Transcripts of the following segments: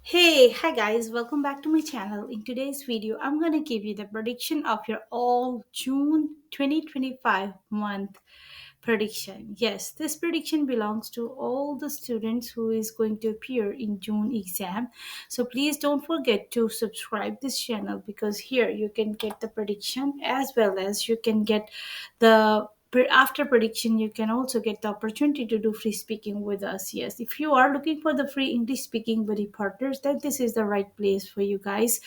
Hey, hi guys, welcome back to my channel. In today's video, I'm going to give you the prediction of your all June 2025 month prediction. Yes, this prediction belongs to all the students who is going to appear in June exam. So please don't forget to subscribe this channel because here you can get the prediction as well as you can get the after prediction you can also get the opportunity to do free speaking with us. Yes, if you are looking for the free English speaking buddy partners, then this is the right place for you guys.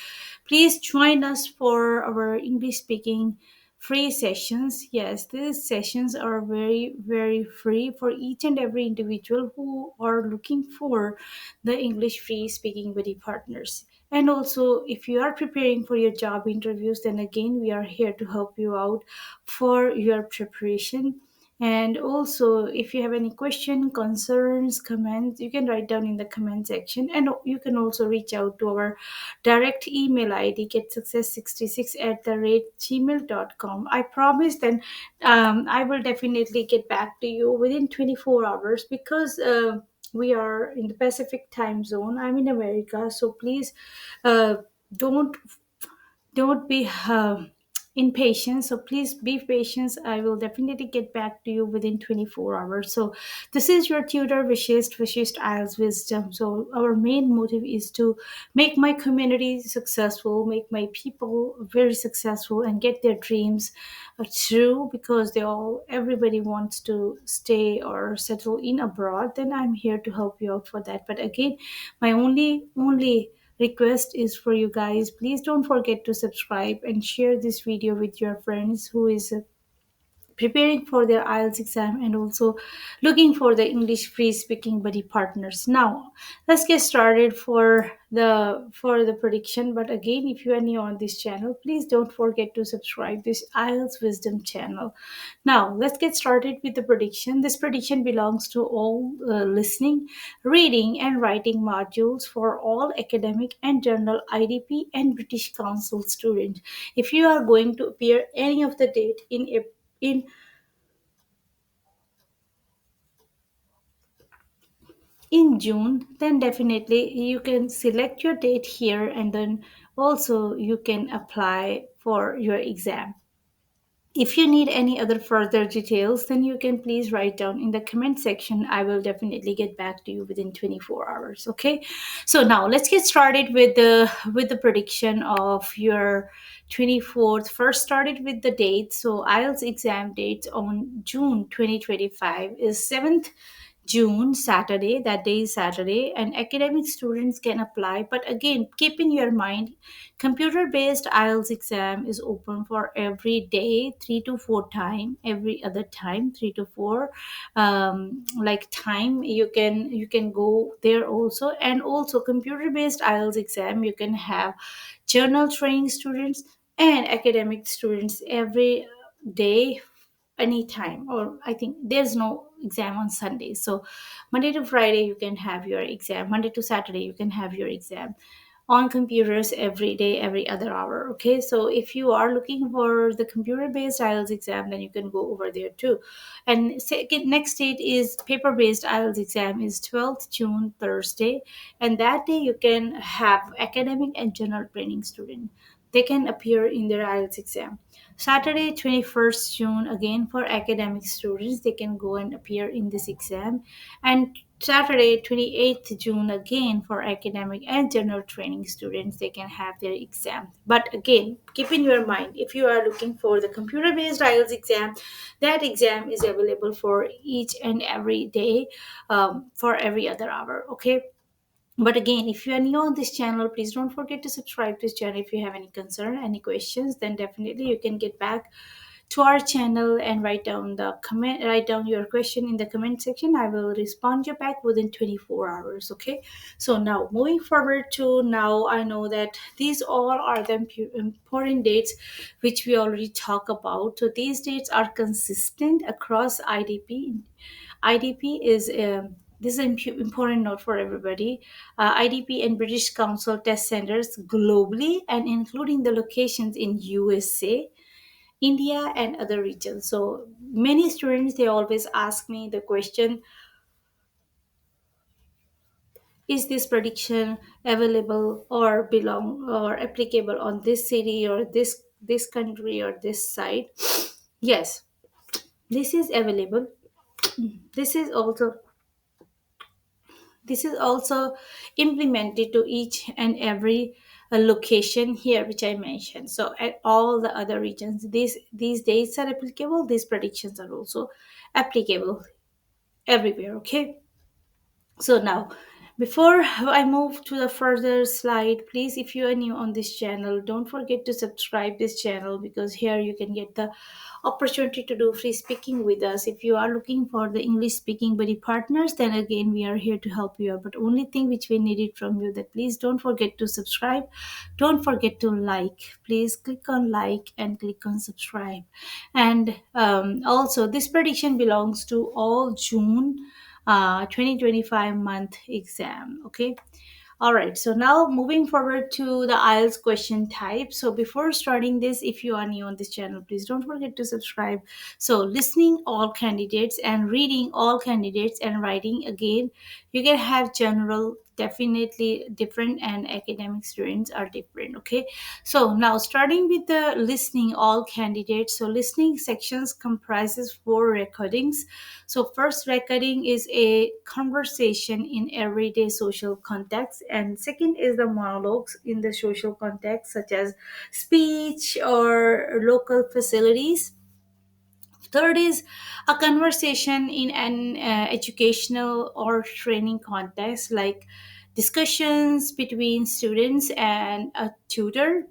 Please join us for our English speaking free sessions. Yes, these sessions are very free for each and every individual who are looking for the English free speaking buddy partners. And also, if you are preparing for your job interviews, then again, we are here to help you out for your preparation. And also, if you have any question, concerns, comments, you can write down in the comment section. And you can also reach out to our direct email ID, getsuccess66 at the rate gmail.com. I promise then I will definitely get back to you within 24 hours because we are in the Pacific time zone. I'm in America, so please uh, don't don't be impatient. So please be patient. I will definitely get back to you within 24 hours. So this is your tutor wishes IELTS wisdom. So our main motive is to make my community successful, make my people very successful, and get their dreams true, because everybody wants to stay or settle in abroad. Then I'm here to help you out for that. But again, my only request is for you guys, please don't forget to subscribe and share this video with your friends who is preparing for their IELTS exam and also looking for the English free speaking buddy partners. Now, let's get started for the prediction. But again, if you are new on this channel, please don't forget to subscribe this IELTS Wisdom channel. Now, let's get started with the prediction. This prediction belongs to all listening, reading, and writing modules for all academic and general IDP and British Council students. If you are going to appear any of the date in in June, then definitely you can select your date here, and then also you can apply for your exam. If you need any other further details, then you can please write down in the comment section. I will definitely get back to you within 24 hours. Okay. So now let's get started with the prediction of your 24th. First started with the date. So IELTS exam dates on June 2025 is 7th June, Saturday. That day is Saturday, and academic students can apply. But again, keep in your mind, computer based IELTS exam is open for every day, 3 to 4 time, every other time, 3 to 4 like time. You can go there also. And also, computer based IELTS exam, you can have journal training students and academic students every day, anytime. Or I think there's no exam on Sunday, so Monday to Friday you can have your exam, Monday to Saturday you can have your exam on computers every day, every other hour. Okay, so if you are looking for the computer based IELTS exam, then you can go over there too. And second, next date is paper based IELTS exam is 12th June, Thursday. And that day you can have academic and general training student, they can appear in their IELTS exam. Saturday, 21st June, again for academic students, they can go and appear in this exam. And Saturday, 28th June, again for academic and general training students, they can have their exam. But again, keep in your mind, if you are looking for the computer based IELTS exam, that exam is available for each and every day, for every other hour. Okay. But again, if you are new on this channel, please don't forget to subscribe to this channel. If you have any concern, any questions, then definitely you can get back to our channel and write down your question in the comment section. I will respond you back within 24 hours. Okay. So now moving forward to now, I know that these all are the important dates which we already talk about. So these dates are consistent across IDP. IDP is this is an important note for everybody. IDP and British Council test centers globally, and including the locations in USA, India, and other regions. So many students, they always ask me the question, is this prediction available or belong or applicable on this city or this country or this site? Yes, this is available. This is also this is also implemented to each and every location here which I mentioned. So at all the other regions, these dates are applicable, these predictions are also applicable everywhere. Okay, so now, before I move to the further slide, please, if you are new on this channel, don't forget to subscribe this channel, because here you can get the opportunity to do free speaking with us. If you are looking for the English speaking buddy partners, then again we are here to help you out. But only thing which we needed from you, that please don't forget to subscribe, don't forget to like. Please click on like and click on subscribe. And also, this prediction belongs to all June 2025 month exam. Okay, all right, so now moving forward to the IELTS question type. So before starting this, if you are new on this channel, please don't forget to subscribe. So listening all candidates and reading all candidates and writing again, you can have general, definitely different, and academic students are different. Okay, so now starting with the listening all candidates. So listening sections comprises four recordings. So first recording is a conversation in everyday social context, and second is the monologues in the social context such as speech or local facilities. Third is a conversation in an educational or training context, like discussions between students and a tutor.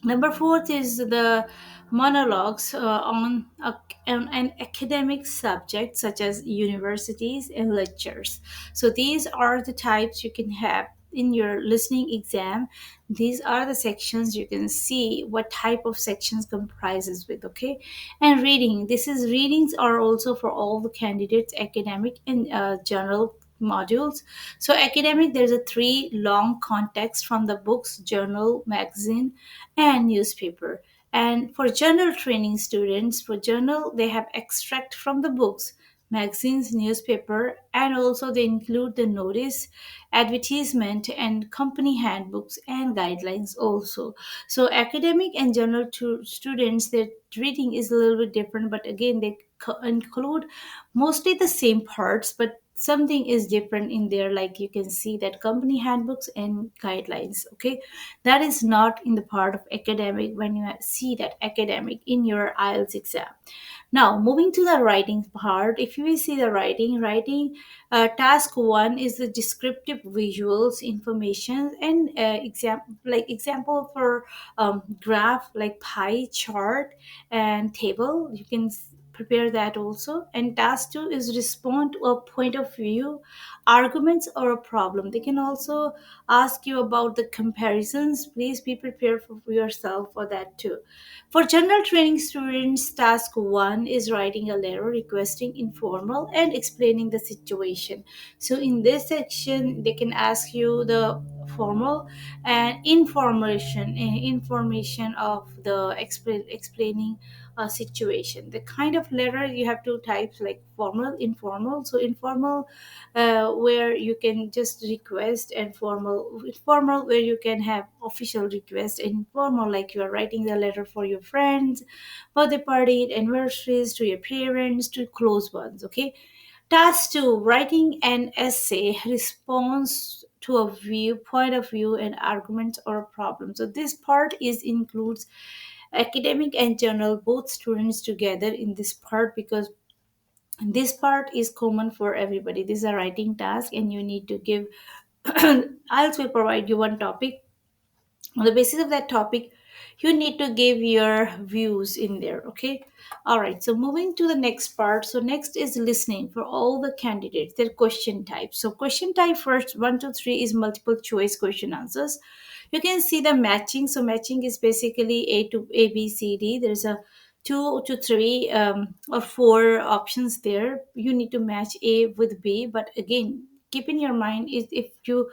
Number fourth is the monologues on an academic subject such as universities and lectures. So these are the types you can have in your listening exam. These are the sections you can see what type of sections comprises with. Okay, and reading. This is readings are also for all the candidates, academic and general modules. So academic, there's a three long context from the books, journal, magazine, and newspaper. And for journal training students, for journal, they have extract from the books, magazines, newspaper, and also they include the notice, advertisement, and company handbooks and guidelines also. So academic and journal to students, their reading is a little bit different, but again they include mostly the same parts, but something is different in there, like you can see that company handbooks and guidelines. Okay, that is not in the part of academic when you see that academic in your IELTS exam. Now moving to the writing part, if you will see the writing, task one is the descriptive visuals information and example for graph like pie chart and table. You can prepare that also. And task two is respond to a point of view, arguments, or a problem. They can also ask you about the comparisons. Please be prepared for yourself for that too. For general training students, task one is writing a letter requesting informal and explaining the situation. So in this section, they can ask you the formal and information of the explaining a situation. The kind of letter you have two types, like formal, informal. So informal, where you can just request, and formal where you can have official request, and informal like you are writing the letter for your friends, birthday party, anniversaries, to your parents, to close ones. Okay, task 2, writing an essay response to a point of view and arguments or a problem. So this part is includes academic and journal, both students together in this part, because this part is common for everybody. This is a writing task and you need to give IELTS will provide you one topic. On the basis of that topic, you need to give your views in there. Okay, all right, so moving to the next part. So next is listening for all the candidates, their question type. So question type first, 1 to 3 is multiple choice question answers. You can see the matching. So matching is basically a b c d. There's a 2 to 3 or 4 options there. You need to match a with b, but again keep in your mind is if you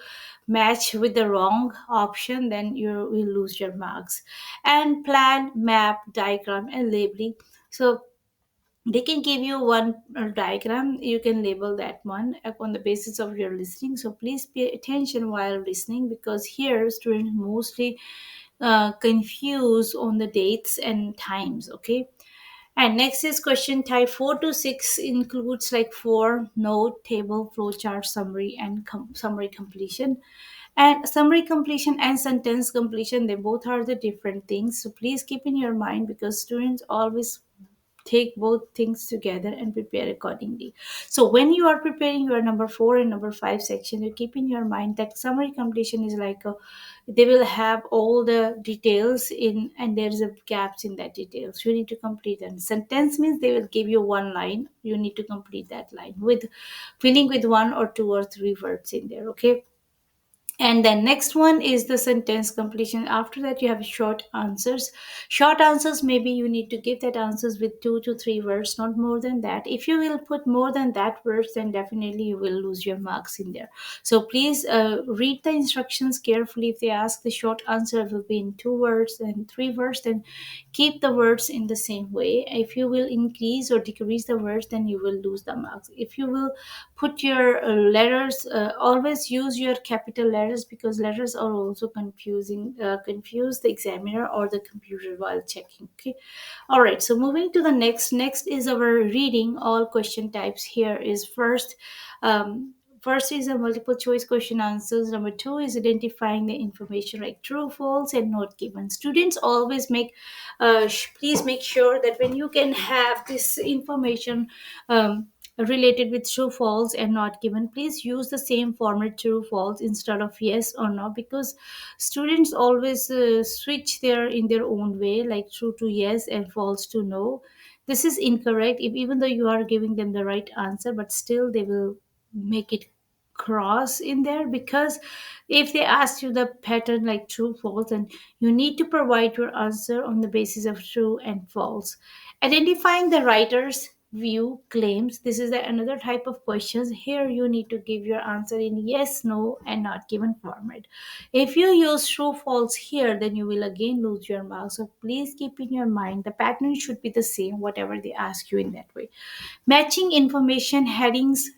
match with the wrong option, then you will lose your marks. And plan, map, diagram, and labeling. So They can give you one diagram, you can label that one on the basis of your listening. So please pay attention while listening, because here students mostly confuse on the dates and times. Okay. And next is question type 4 to 6 includes like for note, table, flowchart, summary, and summary completion. And summary completion and sentence completion, they both are the different things. So please keep in your mind, because students always take both things together and prepare accordingly. So when you are preparing your number 4 and number 5 section, you keep in your mind that summary completion is like a, they will have all the details in, and there's a gaps in that details you need to complete. And sentence means they will give you one line, you need to complete that line with filling with one or two or three words in there. Okay. And then next one is the sentence completion. After that you have short answers, maybe you need to give that answers with 2 to 3 words, not more than that. If you will put more than that words, then definitely you will lose your marks in there. So please read the instructions carefully. If they ask the short answer will be in 2 words and 3 words, then keep the words in the same way. If you will increase or decrease the words, then you will lose the marks. If you will put your letters, always use your capital letters, because letters are also confuse the examiner or the computer while checking. Okay. All right, so moving to the next is our reading all question types. Here is first is a multiple choice question answers. Number two is identifying the information like true, false, and not given. Students always please make sure that when you can have this information related with true, false, and not given, please use the same format, true, false, instead of yes or no, because students always switch their in their own way, like true to yes and false to no. This is incorrect. If even though you are giving them the right answer, but still they will make it cross in there, because if they ask you the pattern like true, false, and you need to provide your answer on the basis of true and false. Identifying the writer's view claims, this is another type of questions. Here you need to give your answer in yes, no, and not given format. If you use true, false here, then you will again lose your marks. So please keep in your mind the pattern should be the same whatever they ask you in that way. Matching information, headings,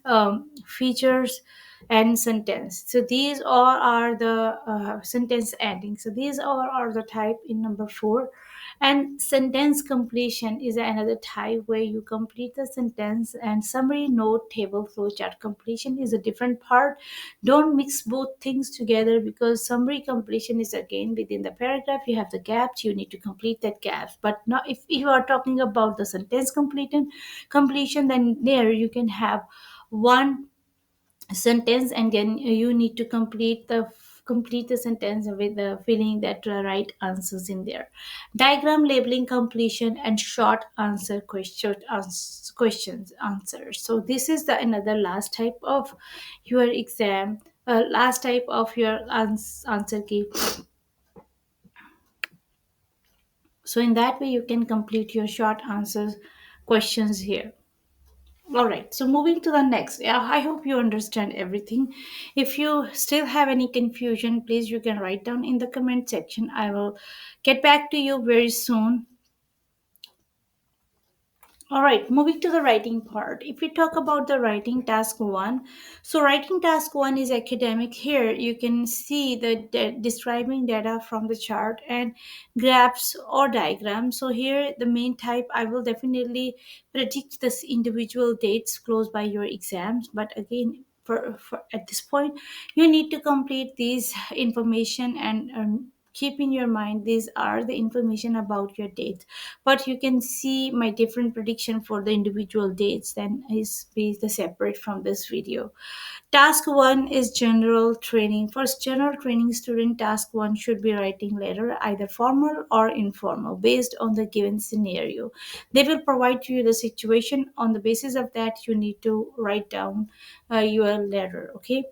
features, and sentence. So these all are the sentence ending. So these all are the type in number 4. And sentence completion is another type where you complete the sentence. And summary, note, table, flowchart completion is a different part. Don't mix both things together, because summary completion is again within the paragraph. You have the gaps, you need to complete that gaps. But now if you are talking about the sentence completion, then there you can have one sentence, and then you need to complete the sentence with the filling that right answers in there. Diagram labeling completion and short answer questions answers. So this is the another last type of your exam, last type of your answer key. So in that way you can complete your short answers questions here. All right, so moving to the next. Yeah, I hope you understand everything. If you still have any confusion, please you can write down in the comment section. I will get back to you very soon. All right, moving to the writing part. If we talk about the writing task one, so writing task one is academic. Here you can see the describing data from the chart and graphs or diagrams. So here the main type, I will definitely predict this individual dates close by your exams. But again, for at this point, you need to complete these information and keep in your mind these are the information about your dates, but you can see my different prediction for the individual dates, then is be the separate from this video. Task 1 is general training. For general training student, task 1 should be writing letter, either formal or informal, based on the given scenario. They will provide you the situation. On the basis of that, you need to write down your letter. Okay.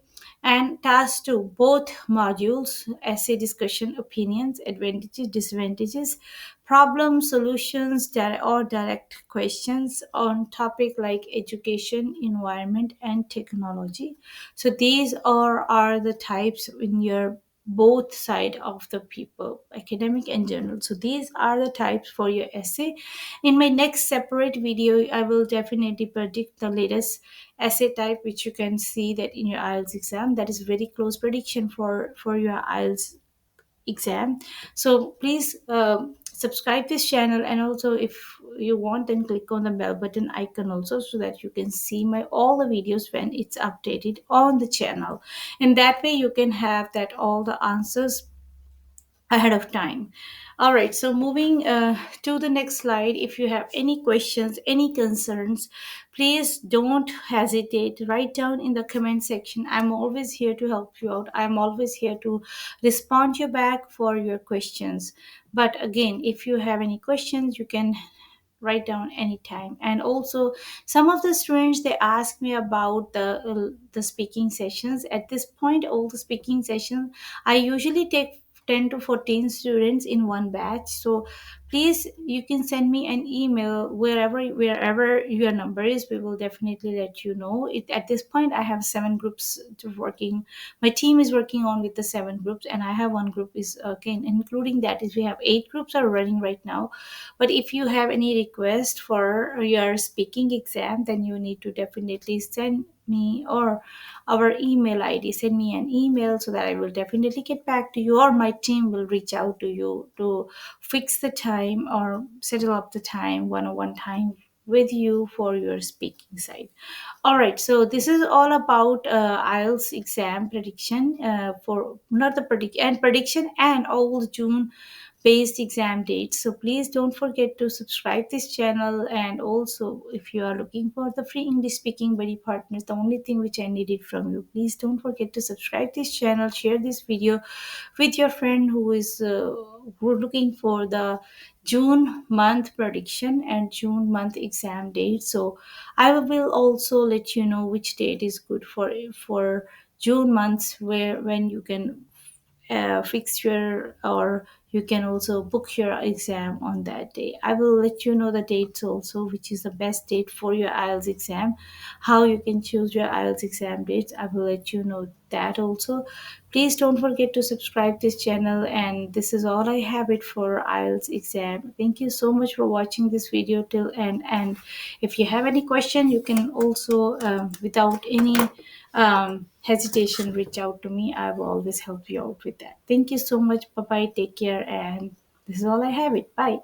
And task 2, both modules, essay discussion, opinions, advantages, disadvantages, problem solutions, or direct questions on topic like education, environment, and technology. So these are the types in your both side of the people, academic and general. So these are the types for your essay. In my next separate video, I will definitely predict the latest essay type, which you can see that in your IELTS exam. That is very close prediction for your IELTS exam. So please subscribe this channel, and also if you want, then click on the bell button icon also, so that you can see my all the videos when it's updated on the channel. And that way you can have that all the answers ahead of time. All right, so moving to the next slide. If you have any questions, any concerns, please don't hesitate, write down in the comment section. I'm always here to help you out. I'm always here to respond you back for your questions. But again, if you have any questions, you can write down anytime. And also, some of the students, they ask me about the speaking sessions. At this point, all the speaking sessions, I usually take 10 to 14 students in one batch. So please, you can send me an email wherever your number is. We will definitely let you know it. At this point, I have 7 groups to working. My team is working on with the 7 groups, and I have one group is, again, including that is, we have 8 groups are running right now. But if you have any request for your speaking exam, then you need to definitely send me or our email ID. Send me an email so that I will definitely get back to you, or my team will reach out to you to fix the time or settle up the time, one-on-one time with you for your speaking side. All right, so this is all about IELTS exam prediction, for not the prediction and all the June based exam dates. So please don't forget to subscribe this channel. And also, if you are looking for the free English speaking buddy partners, the only thing which I needed from you, please don't forget to subscribe this channel, share this video with your friend who are looking for the June month prediction and June month exam date. So I will also let you know which date is good for June months, where when you can fix your, or you can also book your exam on that day. I will let you know the dates also, which is the best date for your IELTS exam. How you can choose your IELTS exam dates, I will let you know that also. Please don't forget to subscribe this channel. And this is all I have it for IELTS exam. Thank you so much for watching this video till end. And if you have any question, you can also, without any hesitation, reach out to me. I will always help you out with that. Thank you so much. Bye bye, take care. And this is all I have it. Bye.